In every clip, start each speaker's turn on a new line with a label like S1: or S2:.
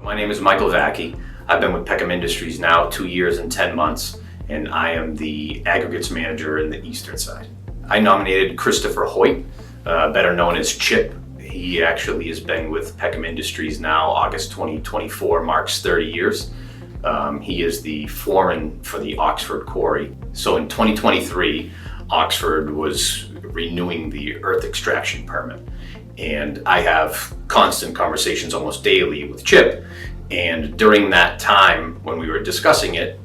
S1: My name is Michael Vacchi. I've been with Peckham Industries now 2 years and 10 months, and I am the aggregates manager in the eastern side. I nominated Christopher Hoyt, better known as Chip. He actually has been with Peckham Industries now. August 2024 marks 30 years. He is the foreman for the Oxford quarry. So in 2023, Oxford was renewing the earth extraction permit. And I have constant conversations almost daily with Chip. And during that time, when we were discussing it,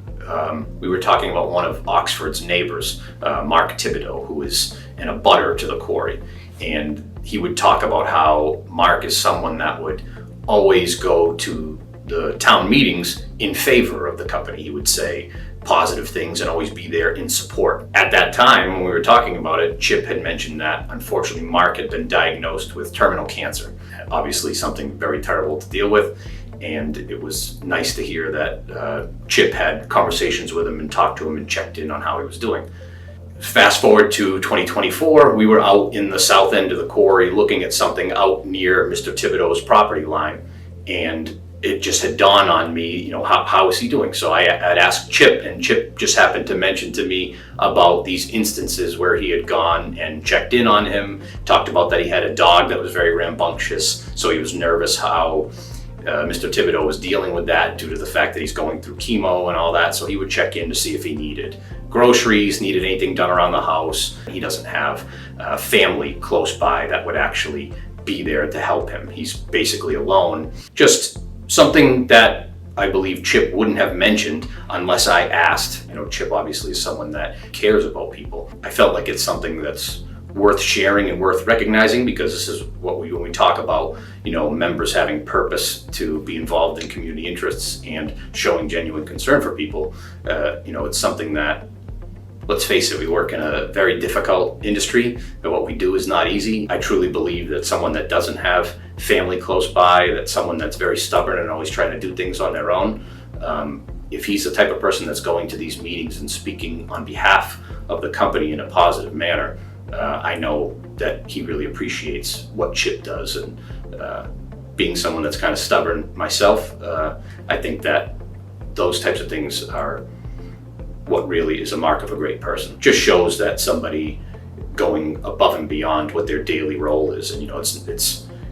S1: we were talking about one of Oxford's neighbors, Mark Thibodeau, who is an abutter to the quarry. And he would talk about how Mark is someone that would always go to the town meetings in favor of the company. He would say positive things and always be there in support. At that time, when we were talking about it, Chip had mentioned that unfortunately Mark had been diagnosed with terminal cancer. Obviously something very terrible to deal with. And it was nice to hear that Chip had conversations with him and talked to him and checked in on how he was doing. Fast forward to 2024, we were out in the south end of the quarry looking at something out near Mr. Thibodeau's property line. And it just had dawned on me, how is he doing? So I had asked Chip, and Chip just happened to mention to me about these instances where he had gone and checked in on him, talked about that he had a dog that was very rambunctious, so he was nervous how Mr. Thibodeau was dealing with that due to the fact that he's going through chemo and all that, so he would check in to see if he needed groceries, needed anything done around the house. He doesn't have family close by that would actually be there to help him. He's basically alone. Just something that I believe Chip wouldn't have mentioned unless I asked. Chip obviously is someone that cares about people. I felt like it's something that's worth sharing and worth recognizing, because this is what when we talk about, members having purpose to be involved in community interests and showing genuine concern for people. It's something that, let's face it, we work in a very difficult industry, and what we do is not easy. I truly believe that someone that doesn't have family close by, that someone that's very stubborn and always trying to do things on their own, if he's the type of person that's going to these meetings and speaking on behalf of the company in a positive manner, I know that he really appreciates what Chip does. And being someone that's kind of stubborn myself, I think that those types of things are what really is a mark of a great person. Just shows that somebody going above and beyond what their daily role is. And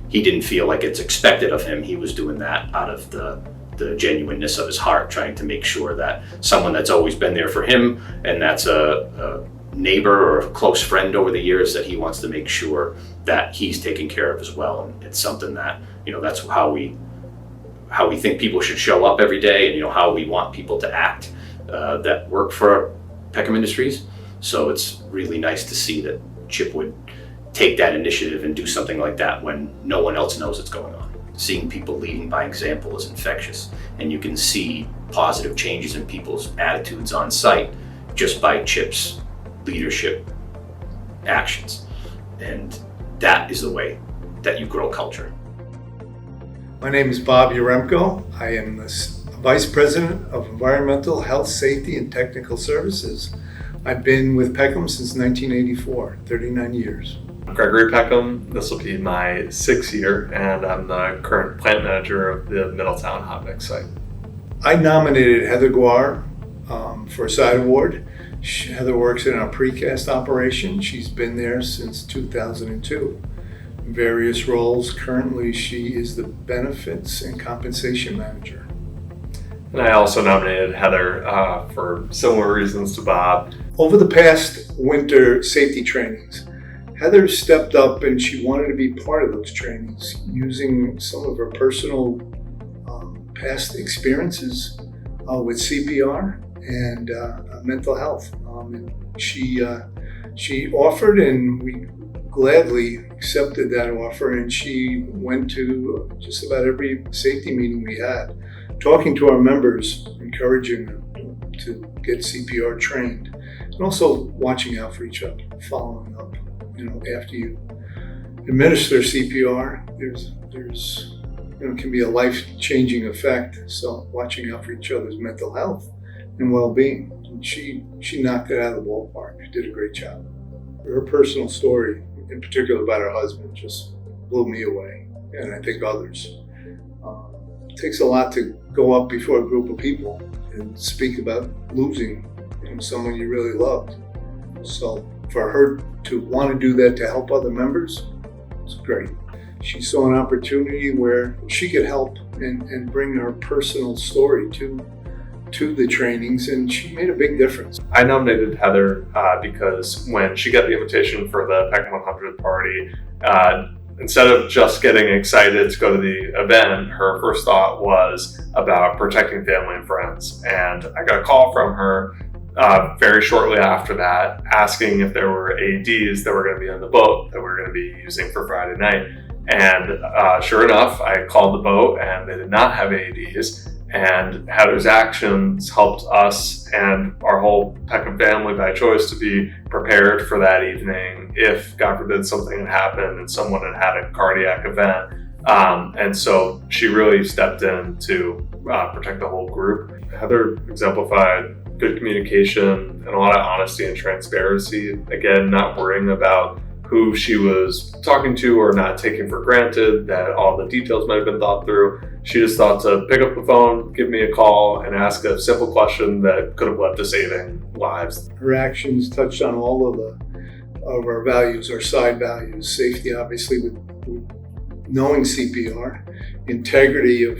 S1: he didn't feel like it's expected of him. He was doing that out of the genuineness of his heart, trying to make sure that someone that's always been there for him, and that's a neighbor or a close friend over the years, that he wants to make sure that he's taken care of as well. And it's something that, that's how we think people should show up every day, and how we want people to act that work for Peckham Industries. So it's really nice to see that Chip would take that initiative and do something like that when no one else knows it's going on. Seeing people leading by example is infectious, and you can see positive changes in people's attitudes on site just by Chip's leadership actions. And that is the way that you grow culture.
S2: My name is Bob Yaremko. I am the Vice President of Environmental Health, Safety, and Technical Services. I've been with Peckham since 1984, 39 years.
S3: Gregory Peckham, this will be my 6th year, and I'm the current plant manager of the Middletown hot mix site.
S2: I nominated Heather Guar for a side award. Heather works in our precast operation. She's been there since 2002. In various roles. Currently, she is the benefits and compensation manager.
S3: And I also nominated Heather for similar reasons to Bob.
S2: Over the past winter safety trainings, Heather stepped up and she wanted to be part of those trainings, using some of her personal past experiences with CPR and mental health. And she offered, and we gladly accepted that offer, and she went to just about every safety meeting we had, talking to our members, encouraging them to get CPR trained, and also watching out for each other, following up. After you administer CPR, there's can be a life-changing effect. So watching out for each other's mental health and well-being. And she knocked it out of the ballpark. She did a great job. Her personal story, in particular about her husband, just blew me away, and I think others. takes a lot to go up before a group of people and speak about losing someone you really loved. So for her to want to do that to help other members, it's great. She saw an opportunity where she could help and bring her personal story to the trainings, and she made a big difference.
S3: I nominated Heather because when she got the invitation for the Peckham 100 party, instead of just getting excited to go to the event, her first thought was about protecting family and friends. And I got a call from her very shortly after that, asking if there were AEDs that were going to be on the boat that we were going to be using for Friday night. And sure enough, I called the boat and they did not have AEDs. And Heather's actions helped us and our whole Peckham family by choice to be prepared for that evening if, God forbid, something had happened and someone had a cardiac event. And so she really stepped in to protect the whole group. Heather exemplified good communication and a lot of honesty and transparency. Again, not worrying about who she was talking to or not taking for granted that all the details might have been thought through. She just thought to pick up the phone, give me a call, and ask a simple question that could have led to saving lives.
S2: Her actions touched on all of our values, our side values. Safety, obviously, with knowing CPR, integrity of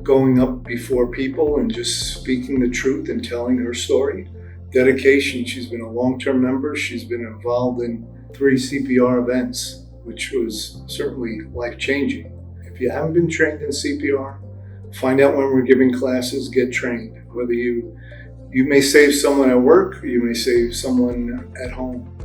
S2: going up before people and just speaking the truth and telling her story. Dedication, she's been a long-term member. She's been involved in 3 CPR events, which was certainly life-changing. If you haven't been trained in CPR, find out when we're giving classes, get trained. Whether you may save someone at work, or you may save someone at home.